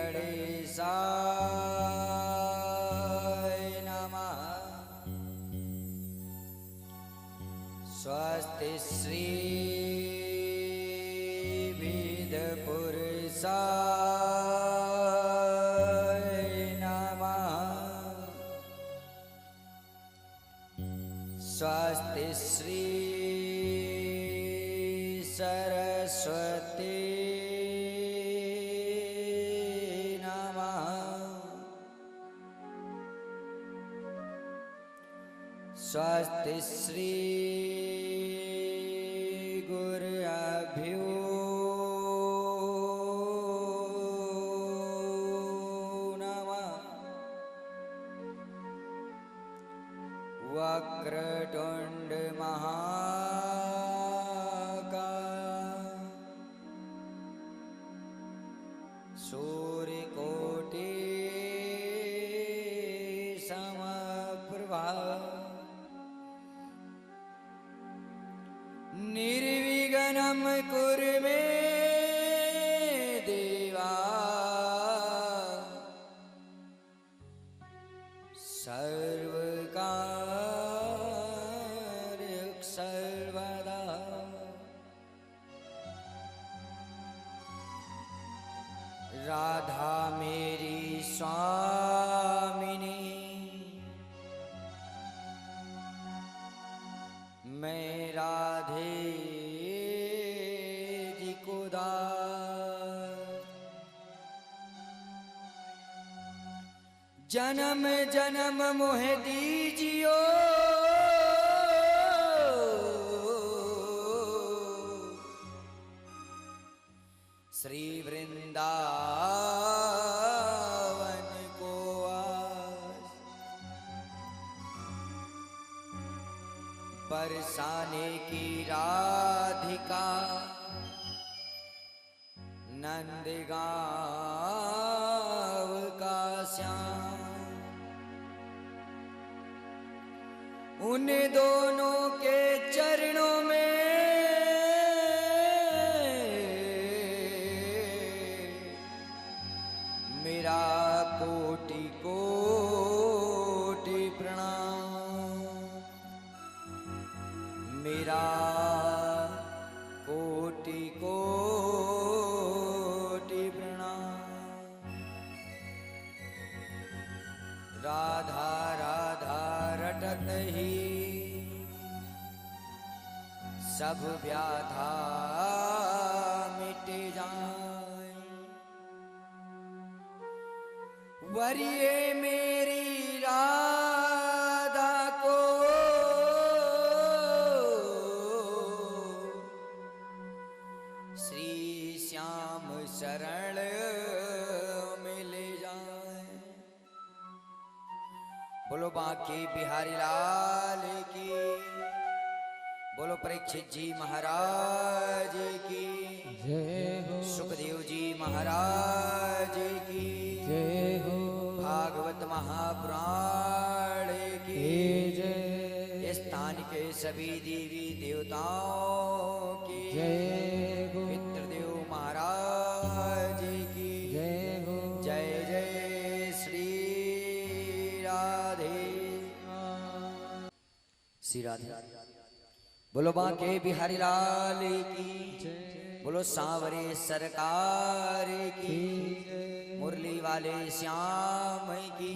गणेशाय नमः। स्वस्ति श्री वेदपुरुषाय नमः। स्वस्ति श्री सरस्वती नमः। स्वस्ति श्री गुरुभ्यो नमः। वक्रतुंड महाकाय सूर्यकोटि समप्रभा निर्विघ्नं कुरु मे देवा। सर्वकार्येषु सर्वदा राधा मेरी स्वामिनी। मैं राधे जी को दास। जन्म जन्म मोहे दीजियो श्री वृंदावन को आस। बरसाने की राधिका नंदगांव का श्याम। उन दोनों के चरणों में मेरा कोटि कोटि प्रणाम। मेरा कोटि कोटि प्रणाम। राधा राधा रटत ही सब व्याधा मिट जाए। वरिये मेरी राधा को श्री श्याम शरण मिल जाए। बोलो बांके बिहारी लाल की। बोलो परीक्षित जी महाराज की जय हो। सुखदेव जी महाराज की जय हो। भागवत महापुराण की जय। स्थान के सभी देवी देवताओं की जय हो। पितृदेव महाराज की जय हो। जय जय श्री राधे श्री राधे। बोलो बांके बिहारी लाल की। बोलो सांवरे सरकार की। मुरली वाले श्याम की।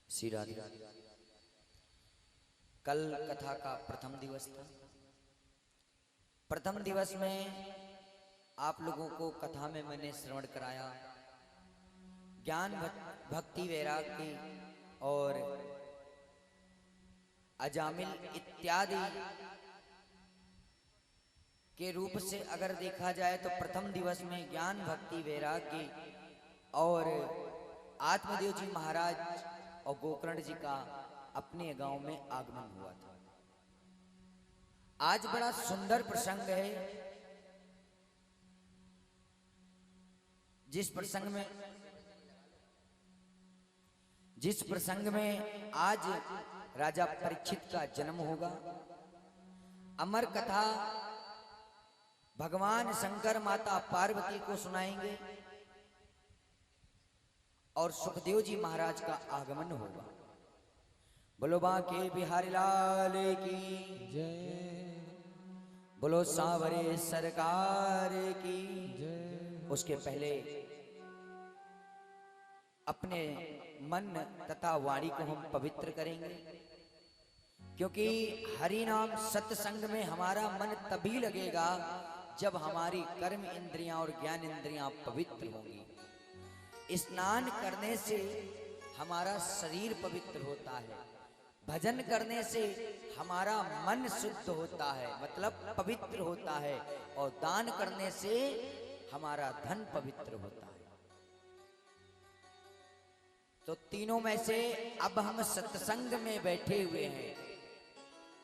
श्री राधे। कल कथा का प्रथम दिवस था। प्रथम दिवस में आप लोगों को कथा में मैंने श्रवण कराया ज्ञान भक्ति वैराग्य और अजामिल इत्यादि के रूप से अगर देखा जाए तो प्रथम दिवस में ज्ञान भक्ति वैराग्य और आत्मदेव जी महाराज और गोकर्ण जी का अपने गांव में आगमन हुआ था। आज बड़ा सुंदर प्रसंग है। जिस प्रसंग में आज राजा परीक्षित का जन्म होगा, अमर कथा भगवान शंकर माता पार्वती को सुनाएंगे और सुखदेव जी महाराज का आगमन होगा। बोलो बांके बिहारी लाल की जय, बोलो सांवरे सरकार की जय। उसके पहले अपने मन तथा वाणी को हम पवित्र करेंगे, क्योंकि हरि नाम सत्संग में हमारा मन तभी लगेगा जब हमारी कर्म इंद्रियां और ज्ञान इंद्रियां पवित्र होंगी। स्नान करने से हमारा शरीर पवित्र होता है, भजन करने से हमारा मन शुद्ध होता है, मतलब पवित्र होता है, और दान करने से हमारा धन पवित्र होता है। तो तीनों में से अब हम सत्संग में बैठे हुए हैं,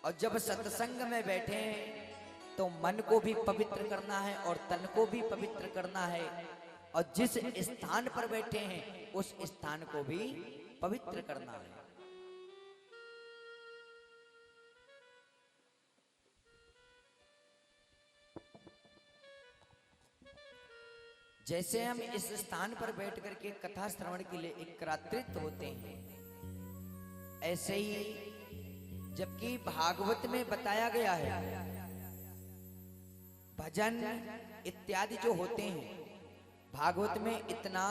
और जब सत्संग में बैठे हैं तो मन को भी पवित्र करना है और तन को भी पवित्र करना है, और जिस स्थान पर बैठे हैं उस स्थान को भी पवित्र करना है। जैसे हम इस स्थान पर बैठ करके कथा श्रवण के लिए एकत्रित होते हैं, ऐसे ही जबकि भागवत में बताया गया है भजन इत्यादि जो होते हैं, भागवत में इतना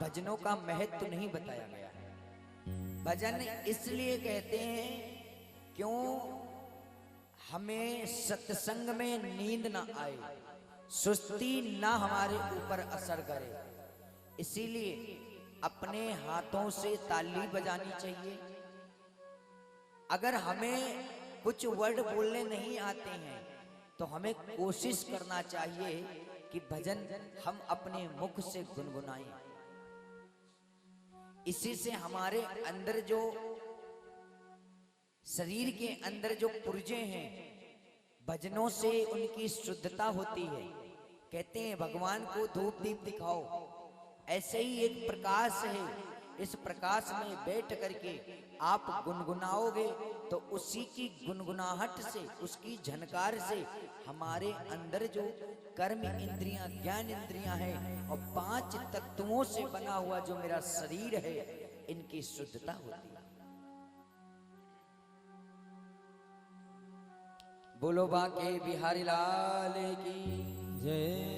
भजनों का महत्व नहीं बताया गया है। भजन इसलिए कहते हैं क्यों हमें सत्संग में नींद ना आए, सुस्ती ना हमारे ऊपर असर करे, इसीलिए अपने हाथों से ताली बजानी चाहिए। अगर हमें कुछ वर्ड बोलने नहीं आते हैं तो हमें कोशिश करना चाहिए कि भजन हम अपने मुख से गुनगुनाएं। इसी से हमारे अंदर जो शरीर के अंदर जो पुर्जे हैं, भजनों से उनकी शुद्धता होती है। कहते हैं भगवान को धूप दीप दिखाओ, ऐसे ही एक प्रकाश है, इस प्रकाश में बैठ करके आप गुनगुनाओगे तो उसी की गुनगुनाहट से, उसकी झनकार से हमारे अंदर जो कर्म इंद्रियां, ज्ञान इंद्रियां हैं और 5 तत्वों से बना हुआ जो मेरा शरीर है, इनकी शुद्धता होती है। बोलो बांके बिहारी लाल की जय,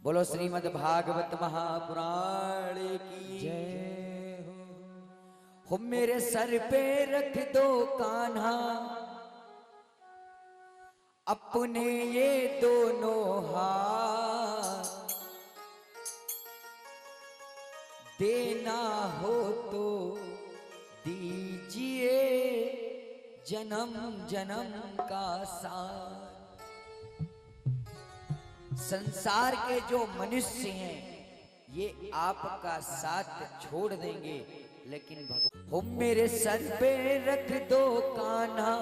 बोलो श्रीमद् भागवत महापुराण की जय हो। मेरे सर पे रख दो कान्हा अपने ये दोनों हाथ, देना हो तो दीजिए जन्म जन्म का साथ। संसार के जो मनुष्य हैं ये आपका साथ छोड़ देंगे, लेकिन भगवान मेरे सर पे रख दो कान्हा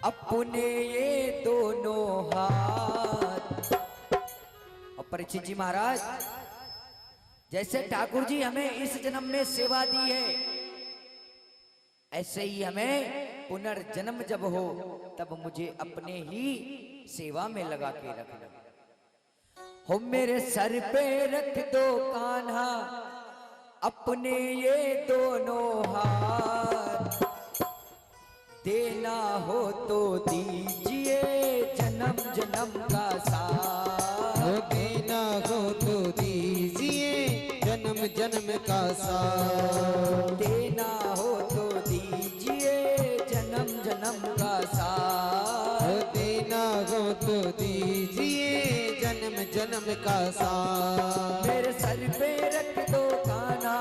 अपने ये दोनों हाथ। और परीक्षित जी महाराज, जैसे ठाकुर जी हमें इस जन्म में सेवा दी है, ऐसे ही हमें पुनर्जन्म जब हो तब मुझे अपने ही सेवा में लगा के रखना। हो मेरे सर पे रख दो कान्हा अपने ये दोनों हाथ, देना हो तो दीजिए जन्म जन्म का साथ। देना हो तो दीजिए जन्म जन्म का साथ। देना हो तो दीजिए जन्म जन्म का साथ। देना हो तो दीजिए जन्म जन्म का साथ। मेरे सर पे रख दो कान्हा,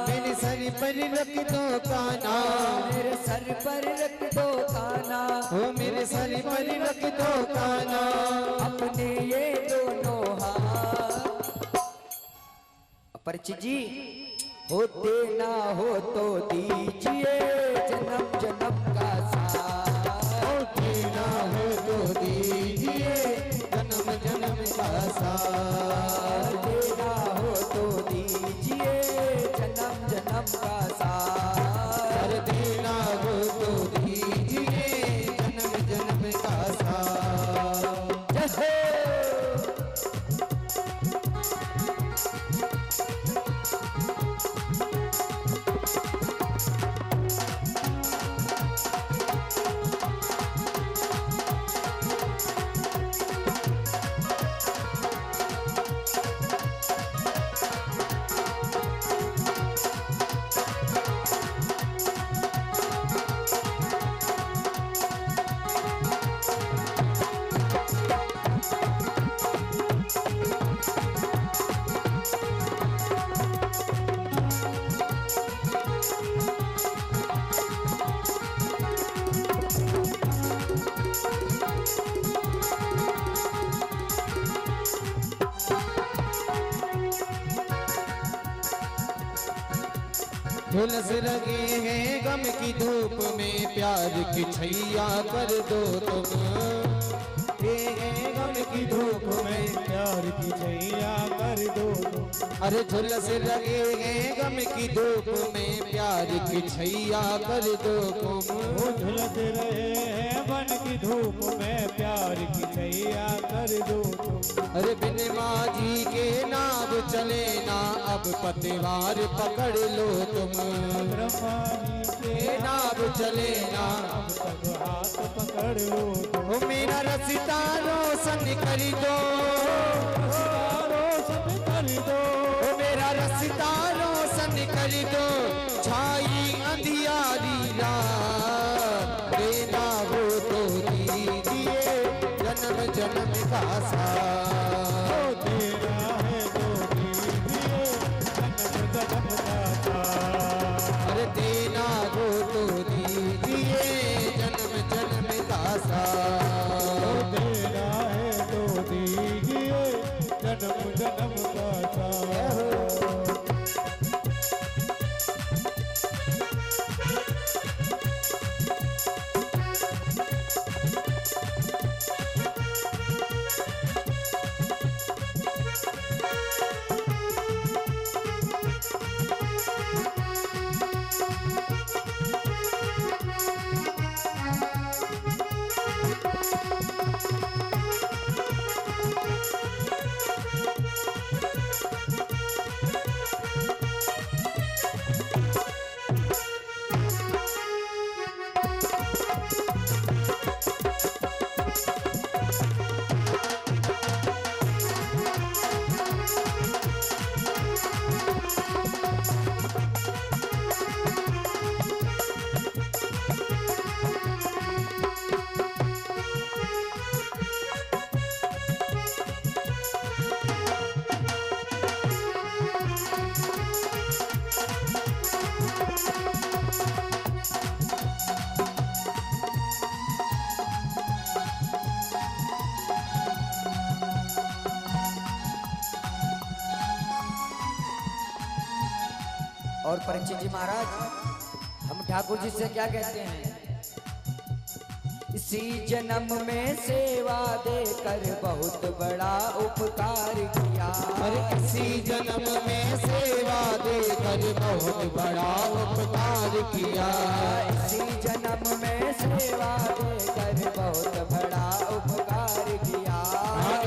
मेरे सर पर रख दो कान्हा, मेरे सर पर रख दो कान्हा, हो मेरे सर पर रख दो कान्हा अपने ये दोनों हाथ। परिचित जी, हो देना हो तो दीजिए जन्म जन्म का साथ। देना हो तो दीजिए जन्म जन्म का साथ। देना हो तो दीजिए जन्म जन्म का साथ। अरे देना हो तो दीजिए जन्म जन्म का साथ। जय हो। झुलस लगे हैं गम की धूप में, प्यार की छैया कर दो तुम। गम की धूप में प्यार की छैया कर दो तुम। अरे झुलस लगे हैं गम की धूप में, प्यार की छैया कर दो तुम। वो झुलस रहे हैं मन की धूप में, प्यार की छैया कर दो तुम। अरे बिन माझी के नाव चले ना, अब पतवार पकड़ लो तुम। ब्रह्मा जी के नाव चले ना, अब तक हाथ पकड़ लो तुम। ओ मेरा रसिता रोशन कर दो, रोशन कर दो। ओ मेरा रसिता रोशन कर दो, छाई अंधियारी रात। देना हो तो दीजिए जन्म जन्म का साथ। देना है तो दीजिए जन्म जन्म का साथ। अरे देना हो तो दीजिए जन्म जन्म का साथ। देना है तो दीजिए जन्म जन्म का साथ। और परीक्षित जी महाराज, हम ठाकुर जी से क्या कहते हैं? इसी जन्म में सेवा देकर बहुत बड़ा उपकार किया। अरे इसी जन्म में सेवा देकर बहुत बड़ा उपकार किया। इसी जन्म में सेवा देकर बहुत बड़ा उपकार किया।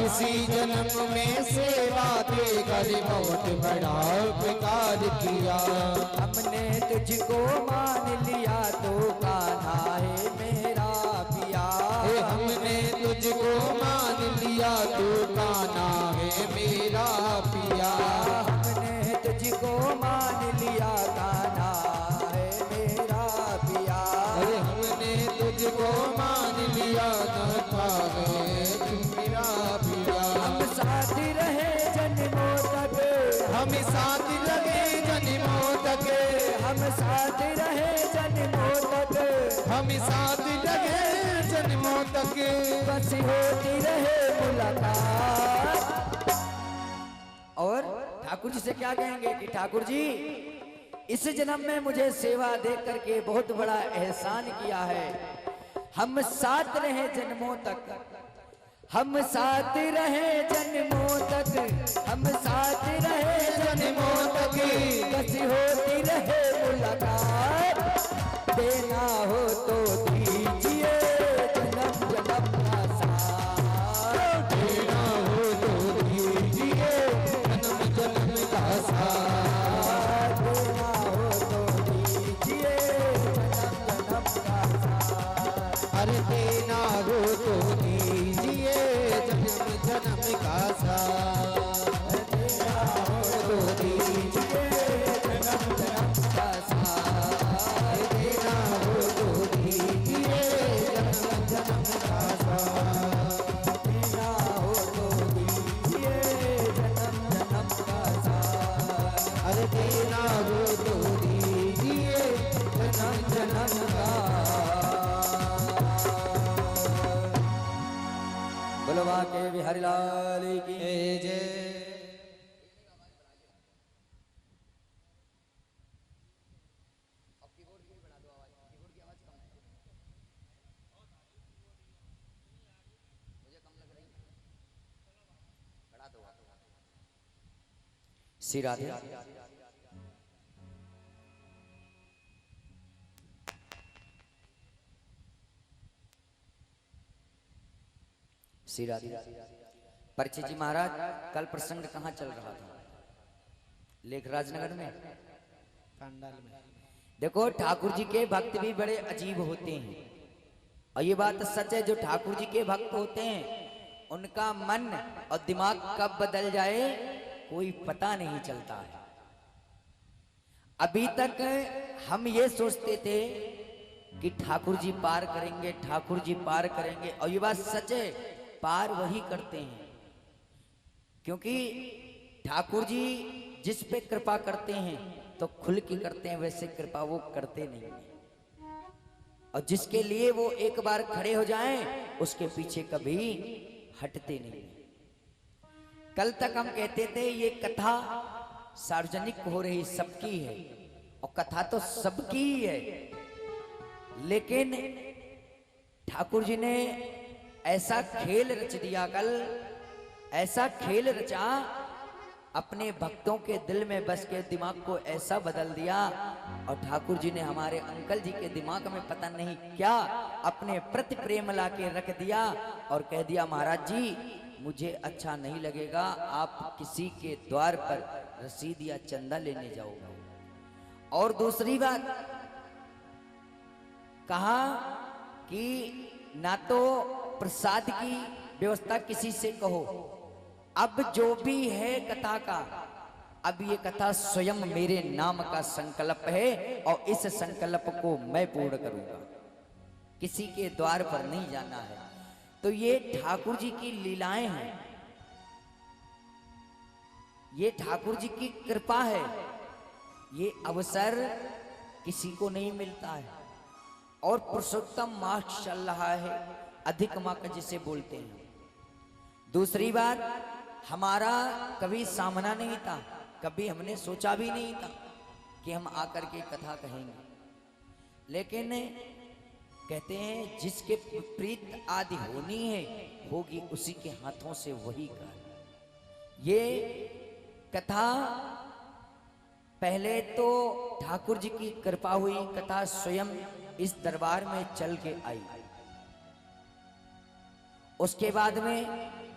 इसी जन्म में सेवा देकर बहुत बड़ा उपकार किया। हमने तुझको मान लिया तो कान्हा है मेरा पिया। हमने तुझको मान लिया तो कान्हा है मेरा पिया। हमने तुझको मान लिया कान्हा है मेरा पिया। अरे हमने तुझको मान लिया कान्हा है मेरा पिया। हम साथ रहे जन्मों तक, हम साथ लगे जन्मों तक। हम साथ रहे जन्मों तक, हम साथ लगे जन्मों तक। बस होती रहे मुलाकात। और ठाकुर जी से क्या कहेंगे कि ठाकुर जी इस जन्म में मुझे सेवा दे करके बहुत बड़ा एहसान किया है। हम साथ रहे जन्मों तक, हम साथ रहे जन्मों तक, हम साथ रहे जन्मों तक, बस होती रहे मुलाकात। देना हो तो दीजिए जन्म जन्म का साथ, देना हो तो दीजिए जन्म जन्म का साथ, देना हो तो दीजिए जन्म जन्म का साथ। अरे देना हो तो दीजिए जन्म जन्म का साथ, देना हो तो दीजिए जन्म जन्म का साथ, देना हो तो दीजिए जन्म जन्म का साथ, देना हो तो दीजिए जन्म जन्म का साथ, अरे देना हो तो दीजिए जन्म जन्म का। बोलवा के बिहारी लाल की जय। श्री राधे। श्री राधे। परिचय जी महाराज, कल प्रसंग कहाँ चल रहा था? लेखराज नगर में। पंडाल में देखो, ठाकुर जी के भक्त भी बड़े अजीब होते हैं, और ये बात सच है। जो ठाकुर जी के भक्त होते हैं उनका मन और दिमाग कब बदल जाए कोई पता नहीं चलता है। अभी तक हम ये सोचते थे कि ठाकुर जी पार करेंगे, ठाकुर जी पार करेंगे, और ये बात सच है, पार वही करते हैं। क्योंकि ठाकुर जी जिस पे कृपा करते हैं तो खुल की करते हैं, वैसे कृपा वो करते नहीं हैं। और जिसके लिए वो एक बार खड़े हो जाएं उसके पीछे कभी हटते नहीं। कल तक हम कहते थे ये कथा सार्वजनिक हो रही, सबकी है, और कथा तो सबकी ही है, लेकिन ठाकुर जी ने ऐसा खेल रच दिया, कल ऐसा खेल रचा, अपने भक्तों के दिल में बस के दिमाग को ऐसा बदल दिया। और ठाकुर जी ने हमारे अंकल जी के दिमाग में पता नहीं क्या अपने प्रति प्रेम ला के रख दिया, और कह दिया महाराज जी मुझे अच्छा नहीं लगेगा आप किसी के द्वार पर रसीद या चंदा लेने जाओगे। और दूसरी बात कहा कि ना तो प्रसाद की व्यवस्था किसी से कहो, अब जो भी है कथा का, अब ये कथा स्वयं मेरे नाम का संकल्प है, और इस संकल्प को मैं पूर्ण करूंगा, किसी के द्वार पर नहीं जाना है। तो ये ठाकुर जी की लीलाएं हैं, ये ठाकुर जी की कृपा है, ये अवसर किसी को नहीं मिलता है। और पुरुषोत्तम मास चल रहा है, अधिक माह का जिसे बोलते हैं। दूसरी बात, हमारा कभी सामना नहीं था, कभी हमने सोचा भी नहीं था कि हम आकर के कथा कहेंगे, लेकिन कहते हैं जिसके प्रीत आदि होनी है होगी उसी के हाथों से वही कर। ये कथा पहले तो ठाकुर जी की कृपा हुई, कथा स्वयं इस दरबार में चल के आई। उसके बाद में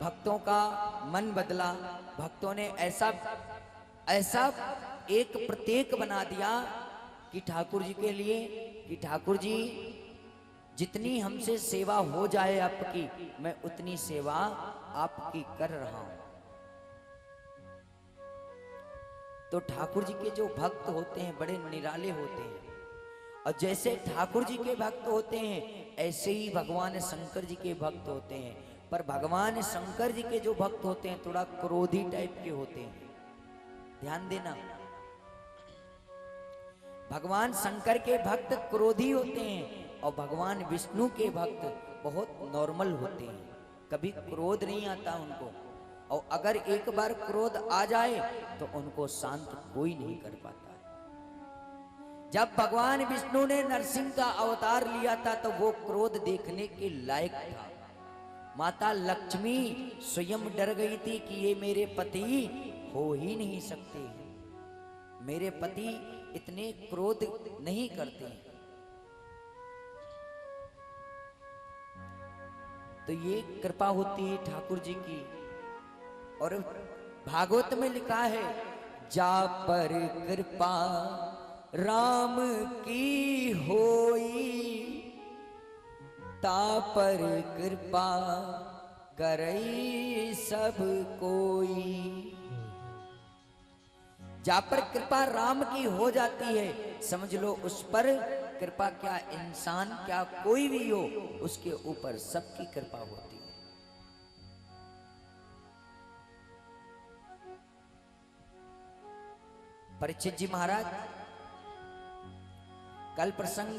भक्तों का मन बदला, भक्तों ने ऐसा ऐसा एक प्रत्येक बना दिया कि ठाकुर जी के लिए, कि ठाकुर जी जितनी हमसे सेवा हो जाए आपकी, मैं उतनी सेवा आपकी कर रहा हूं। तो ठाकुर जी के जो भक्त होते हैं बड़े निराले होते हैं, और जैसे ठाकुर जी के भक्त होते हैं ऐसे ही भगवान शंकर जी के भक्त होते हैं। पर भगवान शंकर जी के जो भक्त होते हैं थोड़ा क्रोधी टाइप के होते हैं, ध्यान देना। भगवान शंकर के भक्त क्रोधी होते हैं, और भगवान विष्णु के भक्त बहुत नॉर्मल होते हैं, कभी क्रोध नहीं आता उनको। और अगर एक बार क्रोध आ जाए तो उनको शांत कोई नहीं कर पाता। जब भगवान विष्णु ने नरसिंह का अवतार लिया था तो वो क्रोध देखने के लायक था, माता लक्ष्मी स्वयं डर गई थी कि ये मेरे पति हो ही नहीं सकते, मेरे पति इतने क्रोध नहीं करते। तो ये कृपा होती है ठाकुर जी की। और भागवत में लिखा है, जा पर कृपा राम की होई, ता पर कृपा करई सब कोई। जा पर कृपा राम की हो जाती है, समझ लो उस पर कृपा क्या इंसान क्या कोई भी हो, उसके ऊपर सबकी कृपा होती है। परीक्षित जी महाराज, कल प्रसंग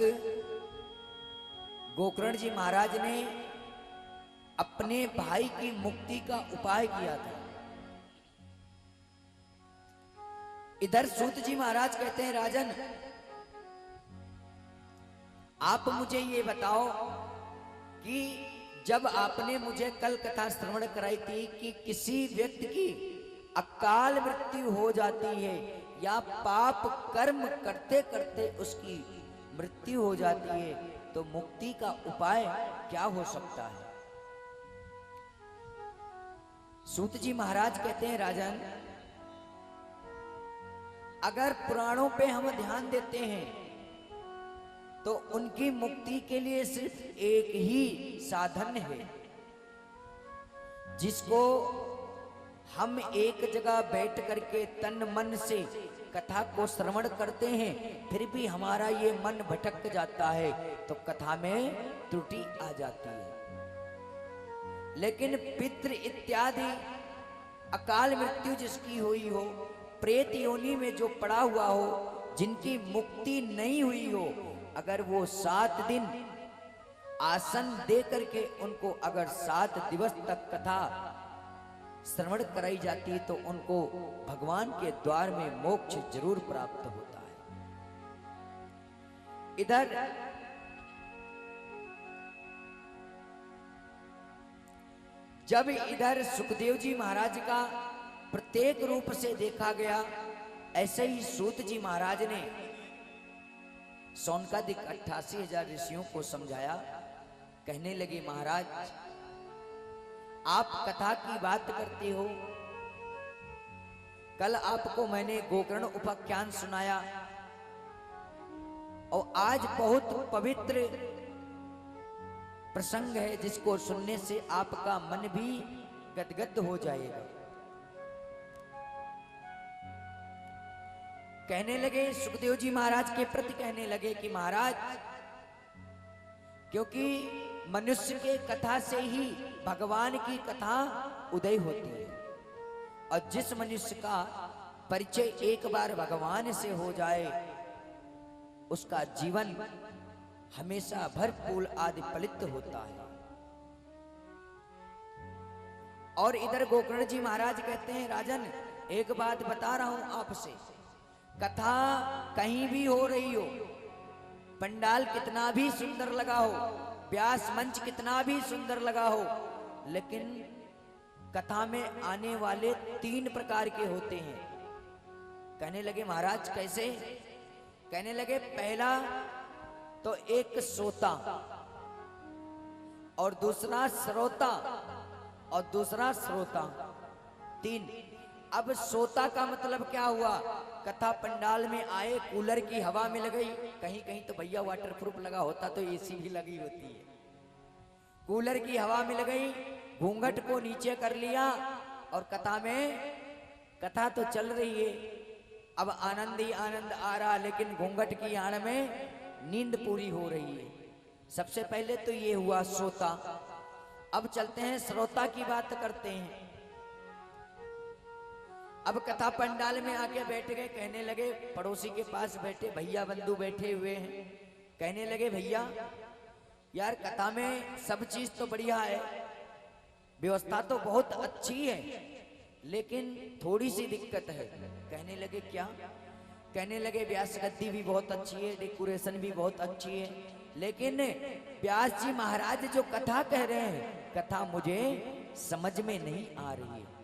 गोकर्ण जी महाराज ने अपने भाई की मुक्ति का उपाय किया था। इधर सूत जी महाराज कहते हैं, राजन आप मुझे ये बताओ कि जब आपने मुझे कल कथा श्रवण कराई थी कि किसी व्यक्ति की अकाल मृत्यु हो जाती है या पाप कर्म करते करते उसकी मृत्यु हो जाती है, तो मुक्ति का उपाय क्या हो सकता है? सूत जी महाराज कहते हैं, राजन अगर पुराणों पे हम ध्यान देते हैं तो उनकी मुक्ति के लिए सिर्फ एक ही साधन है, जिसको हम एक जगह बैठ करके तन मन से कथा को श्रवण करते हैं, फिर भी हमारा ये मन भटक जाता है तो कथा में त्रुटि आ जाती है। लेकिन पितृ इत्यादि अकाल मृत्यु जिसकी हुई हो, प्रेत योनि में जो पड़ा हुआ हो, जिनकी मुक्ति नहीं हुई हो, अगर वो 7 दिन आसन दे करके उनको अगर 7 दिवस तक कथा श्रवण कराई जाती है तो उनको भगवान के द्वार में मोक्ष जरूर प्राप्त होता है। इधर जब इधर सुखदेव जी महाराज का प्रत्येक रूप से देखा गया, ऐसे ही सूत जी महाराज ने सौनकादिक 88,000 ऋषियों को समझाया। कहने लगे, महाराज आप कथा की बात करते हो, कल आपको मैंने गोकर्ण उपाख्यान सुनाया और आज बहुत पवित्र प्रसंग है जिसको सुनने से आपका मन भी गदगद हो जाएगा। कहने लगे, सुखदेव जी महाराज के प्रति कहने लगे कि महाराज, क्योंकि मनुष्य के कथा से ही भगवान की कथा उदय होती है, और जिस मनुष्य का परिचय एक बार भगवान से हो जाए उसका जीवन हमेशा भरपूर आदि फलित होता है। और इधर गोकर्ण जी महाराज कहते हैं, राजन एक बात बता रहा हूं आपसे, कथा कहीं भी हो रही हो, पंडाल कितना भी सुंदर लगा हो, व्यास मंच कितना भी सुंदर लगा हो, लेकिन कथा में आने वाले 3 प्रकार के होते हैं। कहने लगे, महाराज कैसे? कहने लगे, पहला तो एक श्रोता, और दूसरा श्रोता, और दूसरा श्रोता, 3। अब श्रोता का मतलब क्या हुआ? कथा पंडाल में आए, कूलर की हवा में लग गई, कहीं कहीं तो भैया वाटरप्रूफ लगा होता तो एसी भी लगी होती है, कूलर की हवा में लग गई, घूंघट को नीचे कर लिया और कथा में, कथा तो चल रही है, अब आनंद ही आनंद आ रहा, लेकिन घूंघट की आड़ में नींद पूरी हो रही है। सबसे पहले तो ये हुआ श्रोता। अब चलते हैं श्रोता की बात करते हैं। अब कथा पंडाल में आके बैठ गए, कहने लगे, पड़ोसी के पास बैठे भैया बंधु बैठे हुए हैं, कहने लगे, भैया यार कथा में सब चीज तो बढ़िया है, व्यवस्था तो बहुत अच्छी है, लेकिन थोड़ी सी दिक्कत है। कहने लगे, क्या? कहने लगे, व्यास गद्दी भी बहुत अच्छी है, डेकोरेशन भी बहुत अच्छी है, लेकिन व्यास जी महाराज जो कथा कह रहे हैं कथा मुझे समझ में नहीं आ रही है।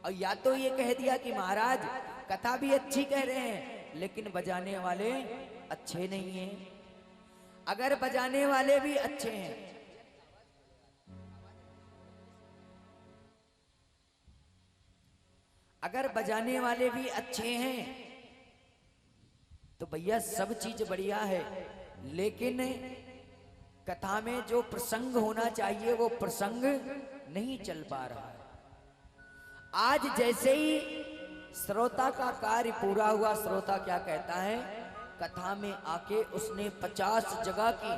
और या तो ये कह दिया कि महाराज कथा भी अच्छी कह रहे हैं लेकिन बजाने वाले अच्छे नहीं हैं। अगर बजाने वाले भी अच्छे हैं, अगर बजाने वाले भी अच्छे हैं तो भैया सब चीज बढ़िया है, लेकिन कथा में जो प्रसंग होना चाहिए वो प्रसंग नहीं चल पा रहा है। आज जैसे ही श्रोता का कार्य पूरा हुआ, श्रोता क्या कहता है, कथा में आके उसने 50 जगह की